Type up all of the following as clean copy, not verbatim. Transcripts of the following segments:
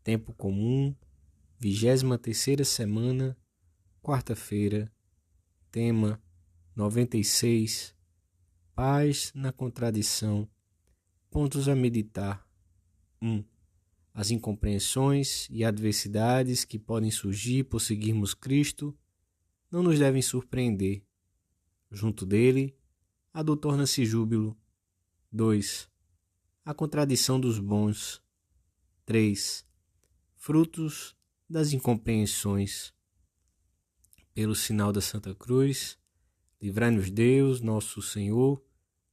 Tempo comum, 23ª semana, quarta-feira, tema 96, paz na contradição, pontos a meditar. 1. As incompreensões e adversidades que podem surgir por seguirmos Cristo não nos devem surpreender. Junto dele, a dor torna-se júbilo. 2. A contradição dos bons. 3. Frutos das incompreensões. Pelo sinal da Santa Cruz, livrai-nos Deus, nosso Senhor,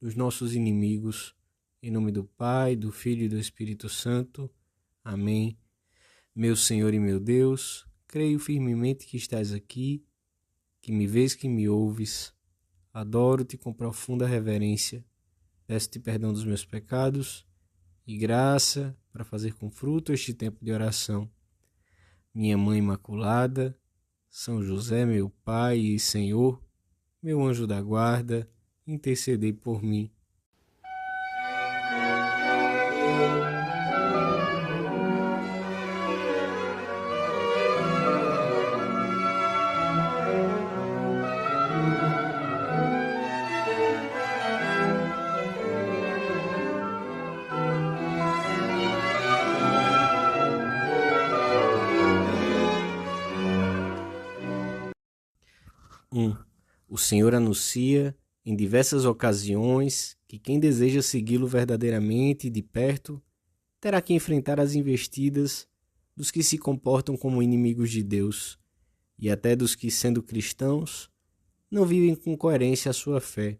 dos nossos inimigos. Em nome do Pai, do Filho e do Espírito Santo. Amém. Meu Senhor e meu Deus, creio firmemente que estás aqui, que me vês, que me ouves. Adoro-te com profunda reverência. Peço-te perdão dos meus pecados e graça para fazer com fruto este tempo de oração. Minha Mãe Imaculada, São José, meu Pai e Senhor, meu anjo da guarda, intercedei por mim. O Senhor anuncia em diversas ocasiões que quem deseja segui-lo verdadeiramente e de perto terá que enfrentar as investidas dos que se comportam como inimigos de Deus e até dos que, sendo cristãos, não vivem com coerência a sua fé.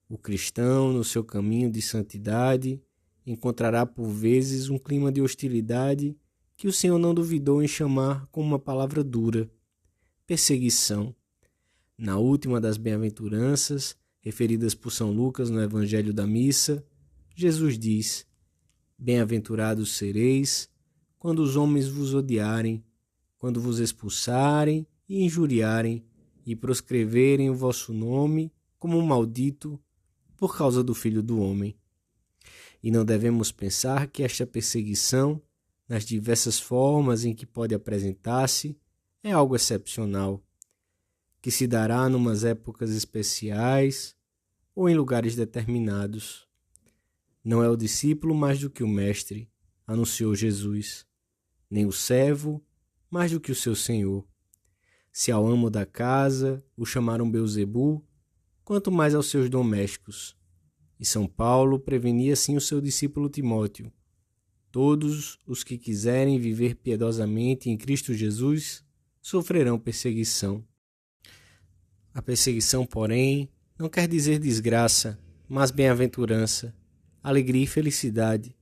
O cristão, no seu caminho de santidade, encontrará por vezes um clima de hostilidade que o Senhor não duvidou em chamar com uma palavra dura: perseguição. Na última das bem-aventuranças, referidas por São Lucas no Evangelho da Missa, Jesus diz: Bem-aventurados sereis quando os homens vos odiarem, quando vos expulsarem e injuriarem e proscreverem o vosso nome como um maldito por causa do Filho do Homem. E não devemos pensar que esta perseguição, nas diversas formas em que pode apresentar-se, é algo excepcional, que se dará numas épocas especiais ou em lugares determinados. Não é o discípulo mais do que o mestre, anunciou Jesus, nem o servo mais do que o seu senhor. Se ao amo da casa o chamaram Beelzebu, quanto mais aos seus domésticos. E São Paulo prevenia assim o seu discípulo Timóteo: todos os que quiserem viver piedosamente em Cristo Jesus sofrerão perseguição. A perseguição, porém, não quer dizer desgraça, mas bem-aventurança, alegria e felicidade,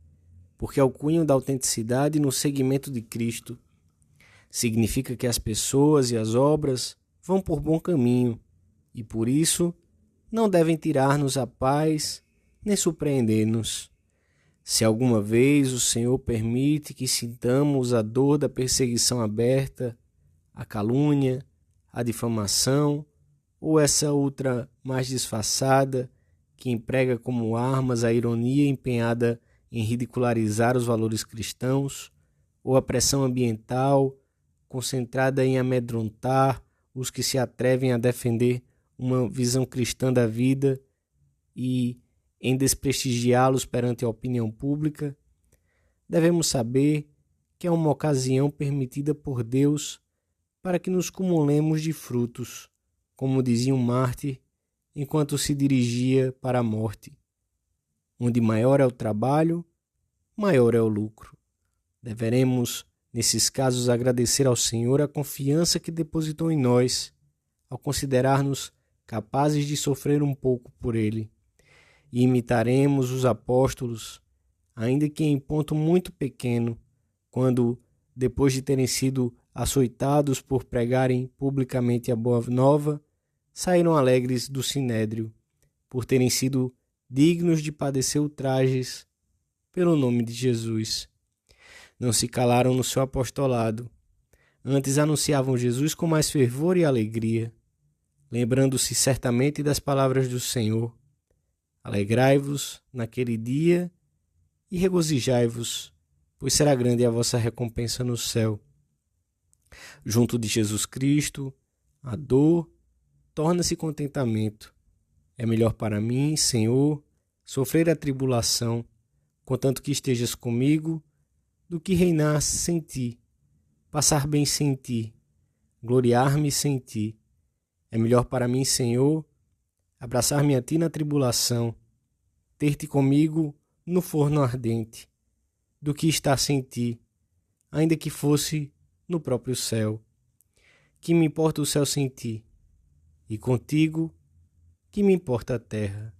porque é o cunho da autenticidade no seguimento de Cristo. Significa que as pessoas e as obras vão por bom caminho e, por isso, não devem tirar-nos a paz nem surpreender-nos. Se alguma vez o Senhor permite que sintamos a dor da perseguição aberta, a calúnia, a difamação, ou essa outra mais disfarçada, que emprega como armas a ironia empenhada em ridicularizar os valores cristãos, ou a pressão ambiental concentrada em amedrontar os que se atrevem a defender uma visão cristã da vida e em desprestigiá-los perante a opinião pública, devemos saber que é uma ocasião permitida por Deus para que nos cumulemos de frutos, como dizia um mártir enquanto se dirigia para a morte. Onde maior é o trabalho, maior é o lucro. Deveremos, nesses casos, agradecer ao Senhor a confiança que depositou em nós, ao considerar-nos capazes de sofrer um pouco por Ele. E imitaremos os apóstolos, ainda que em ponto muito pequeno, quando, depois de terem sido açoitados por pregarem publicamente a boa nova, saíram alegres do sinédrio, por terem sido dignos de padecer ultrajes pelo nome de Jesus. Não se calaram no seu apostolado, antes anunciavam Jesus com mais fervor e alegria, lembrando-se certamente das palavras do Senhor: alegrai-vos naquele dia e regozijai-vos, pois será grande a vossa recompensa no céu. Junto de Jesus Cristo, a dor torna-se contentamento. É melhor para mim, Senhor, sofrer a tribulação, contanto que estejas comigo, do que reinar sem ti, passar bem sem ti, gloriar-me sem ti. É melhor para mim, Senhor, abraçar-me a ti na tribulação, ter-te comigo no forno ardente, do que estar sem ti, ainda que fosse no próprio céu. Que me importa o céu sem ti? E contigo, que me importa a terra?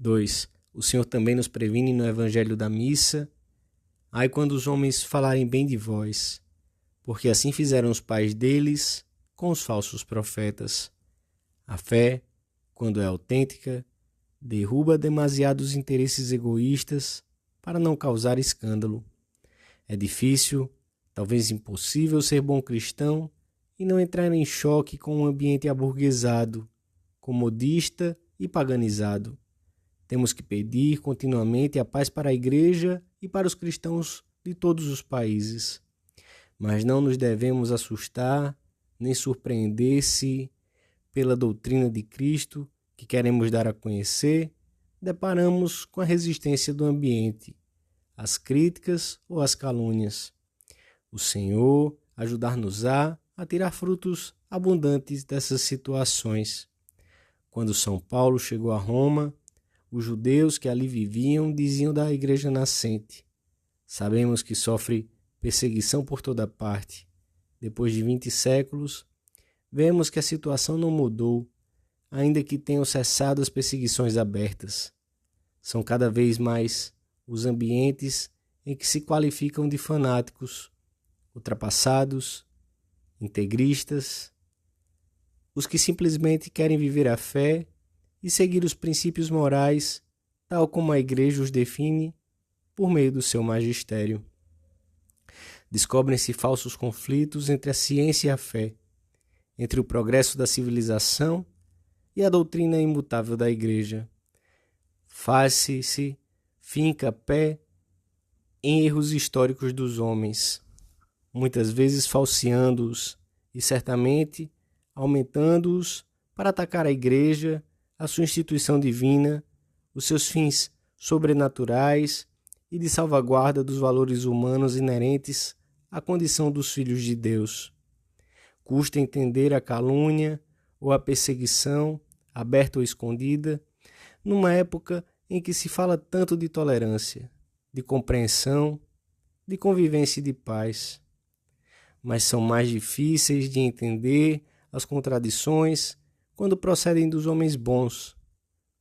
2. O Senhor também nos previne no Evangelho da Missa: ai, quando os homens falarem bem de vós, porque assim fizeram os pais deles com os falsos profetas. A fé, quando é autêntica, derruba demasiados interesses egoístas para não causar escândalo. É difícil, talvez impossível, ser bom cristão e não entrar em choque com um ambiente aburguesado, comodista e paganizado. Temos que pedir continuamente a paz para a Igreja e para os cristãos de todos os países. Mas não nos devemos assustar nem surpreender se, pela doutrina de Cristo que queremos dar a conhecer, deparamos com a resistência do ambiente, as críticas ou as calúnias. O Senhor ajudar-nos-á a tirar frutos abundantes dessas situações. Quando São Paulo chegou a Roma, os judeus que ali viviam diziam da igreja nascente: sabemos que sofre perseguição por toda parte. Depois de 20 séculos, vemos que a situação não mudou, ainda que tenham cessado as perseguições abertas. São cada vez mais os ambientes em que se qualificam de fanáticos, ultrapassados, integristas, os que simplesmente querem viver a fé e seguir os princípios morais, tal como a Igreja os define por meio do seu magistério. Descobrem-se falsos conflitos entre a ciência e a fé, entre o progresso da civilização e a doutrina imutável da Igreja. Faz-se finca-pé em erros históricos dos homens, muitas vezes falseando-os e certamente aumentando-os para atacar a Igreja, a sua instituição divina, os seus fins sobrenaturais e de salvaguarda dos valores humanos inerentes à condição dos filhos de Deus. Custa entender a calúnia ou a perseguição, aberta ou escondida, numa época em que se fala tanto de tolerância, de compreensão, de convivência e de paz. Mas são mais difíceis de entender as contradições quando procedem dos homens bons,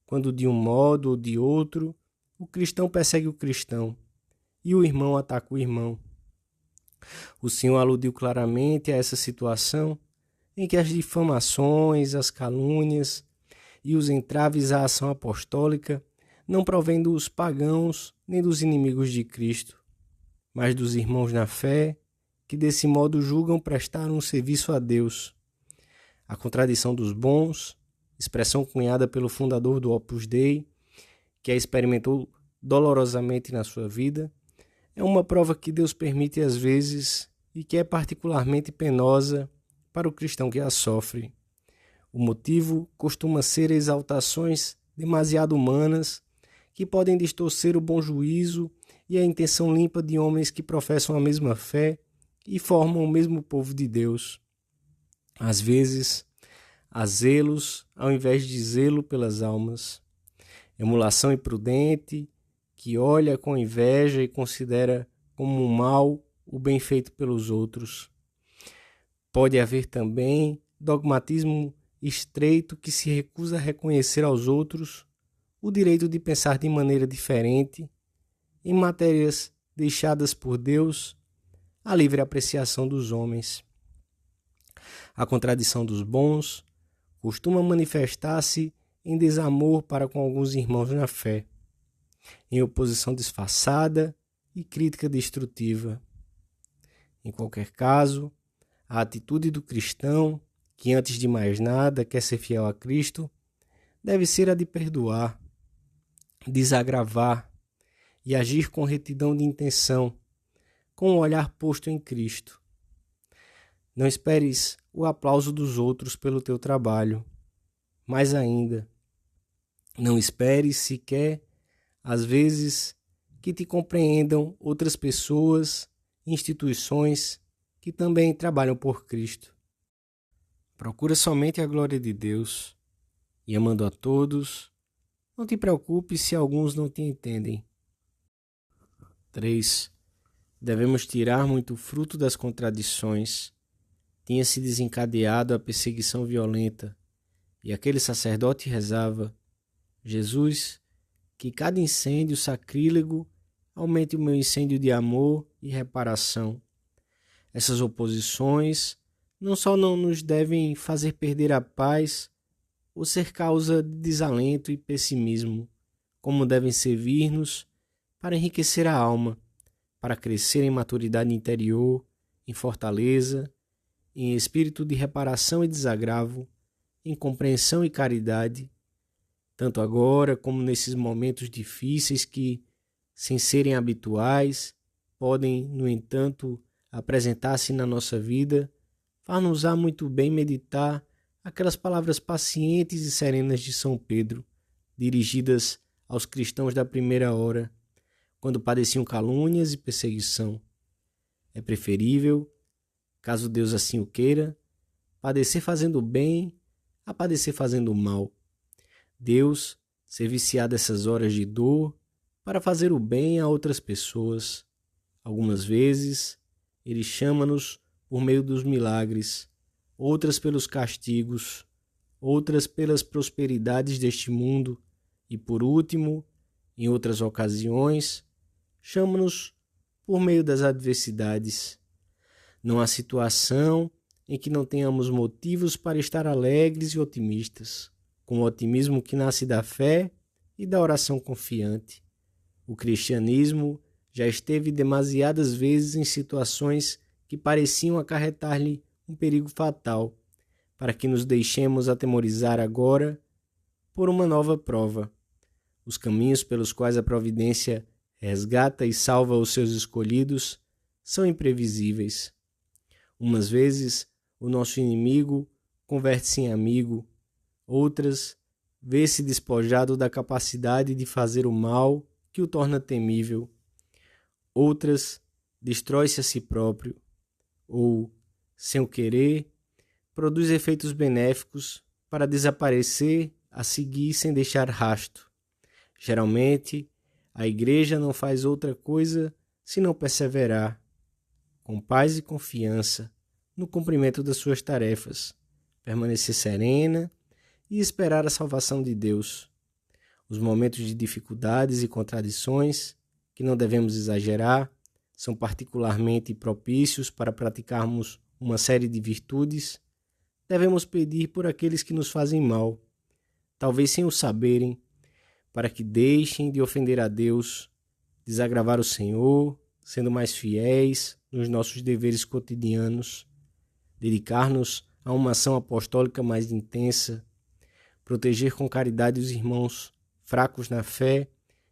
quando de um modo ou de outro o cristão persegue o cristão e o irmão ataca o irmão. O Senhor aludiu claramente a essa situação em que as difamações, as calúnias e os entraves à ação apostólica não provêm dos pagãos nem dos inimigos de Cristo, mas dos irmãos na fé que desse modo julgam prestar um serviço a Deus. A contradição dos bons, expressão cunhada pelo fundador do Opus Dei, que a experimentou dolorosamente na sua vida, é uma prova que Deus permite às vezes e que é particularmente penosa para o cristão que a sofre. O motivo costuma ser exaltações demasiado humanas que podem distorcer o bom juízo e a intenção limpa de homens que professam a mesma fé e formam o mesmo povo de Deus. Às vezes, há zelos ao invés de zelo pelas almas. Emulação imprudente, que olha com inveja e considera como um mal o bem feito pelos outros. Pode haver também dogmatismo estreito que se recusa a reconhecer aos outros o direito de pensar de maneira diferente em matérias deixadas por Deus à livre apreciação dos homens. A contradição dos bons costuma manifestar-se em desamor para com alguns irmãos na fé, em oposição disfarçada e crítica destrutiva. Em qualquer caso, a atitude do cristão, que antes de mais nada quer ser fiel a Cristo, deve ser a de perdoar, desagravar e agir com retidão de intenção, com o olhar posto em Cristo. Não esperes o aplauso dos outros pelo teu trabalho. Mais ainda, não esperes sequer, às vezes, que te compreendam outras pessoas, instituições que também trabalham por Cristo. Procura somente a glória de Deus e, amando a todos, não te preocupes se alguns não te entendem. 3. Devemos tirar muito fruto das contradições. Tinha-se desencadeado a perseguição violenta, e aquele sacerdote rezava: Jesus, que cada incêndio sacrílego aumente o meu incêndio de amor e reparação. Essas oposições não só não nos devem fazer perder a paz ou ser causa de desalento e pessimismo, como devem servir-nos para enriquecer a alma, para crescer em maturidade interior, em fortaleza, em espírito de reparação e desagravo, em compreensão e caridade, tanto agora como nesses momentos difíceis que, sem serem habituais, podem, no entanto, apresentar-se na nossa vida, far-nos-á muito bem meditar aquelas palavras pacientes e serenas de São Pedro, dirigidas aos cristãos da primeira hora, quando padeciam calúnias e perseguição. É preferível, caso Deus assim o queira, padecer fazendo bem a padecer fazendo mal. Deus servir-se-á dessas horas de dor para fazer o bem a outras pessoas. Algumas vezes, Ele chama-nos por meio dos milagres, outras pelos castigos, outras pelas prosperidades deste mundo e, por último, em outras ocasiões, chama-nos por meio das adversidades. Não há situação em que não tenhamos motivos para estar alegres e otimistas, com o otimismo que nasce da fé e da oração confiante. O cristianismo já esteve demasiadas vezes em situações que pareciam acarretar-lhe um perigo fatal, para que nos deixemos atemorizar agora por uma nova prova. Os caminhos pelos quais a providência resgata e salva os seus escolhidos são imprevisíveis. Umas vezes o nosso inimigo converte-se em amigo, outras vê-se despojado da capacidade de fazer o mal que o torna temível, outras destrói-se a si próprio, ou, sem o querer, produz efeitos benéficos para desaparecer a seguir sem deixar rasto. Geralmente, a Igreja não faz outra coisa senão perseverar, com paz e confiança, no cumprimento das suas tarefas, permanecer serena e esperar a salvação de Deus. Os momentos de dificuldades e contradições, que não devemos exagerar, são particularmente propícios para praticarmos uma série de virtudes. Devemos pedir por aqueles que nos fazem mal, talvez sem o saberem, para que deixem de ofender a Deus, desagravar o Senhor, sendo mais fiéis nos nossos deveres cotidianos, dedicar-nos a uma ação apostólica mais intensa, proteger com caridade os irmãos fracos na fé,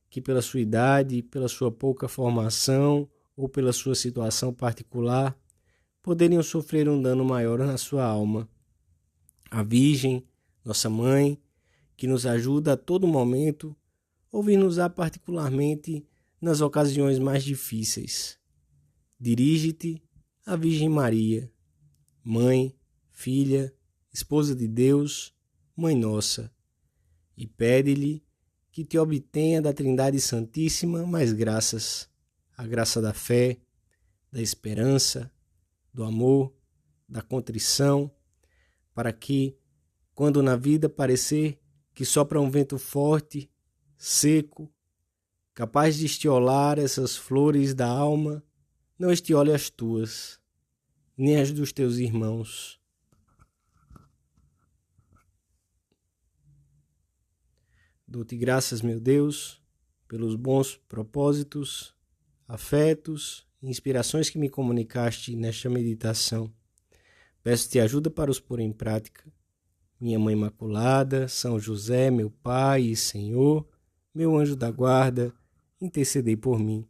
que pela sua idade, pela sua pouca formação ou pela sua situação particular, poderiam sofrer um dano maior na sua alma. A Virgem, nossa Mãe, que nos ajuda a todo momento, ouvir-nos-á particularmente nas ocasiões mais difíceis. Dirige-te à Virgem Maria, Mãe, Filha, Esposa de Deus, Mãe Nossa, e pede-lhe que te obtenha da Trindade Santíssima mais graças, a graça da fé, da esperança, do amor, da contrição, para que, quando na vida parecer que sopra um vento forte, seco, capaz de estiolar essas flores da alma, não estiole as tuas, nem as dos teus irmãos. Dou-te graças, meu Deus, pelos bons propósitos, afetos e inspirações que me comunicaste nesta meditação. Peço-te ajuda para os pôr em prática. Minha Mãe Imaculada, São José, meu Pai e Senhor, meu anjo da guarda, intercedei por mim.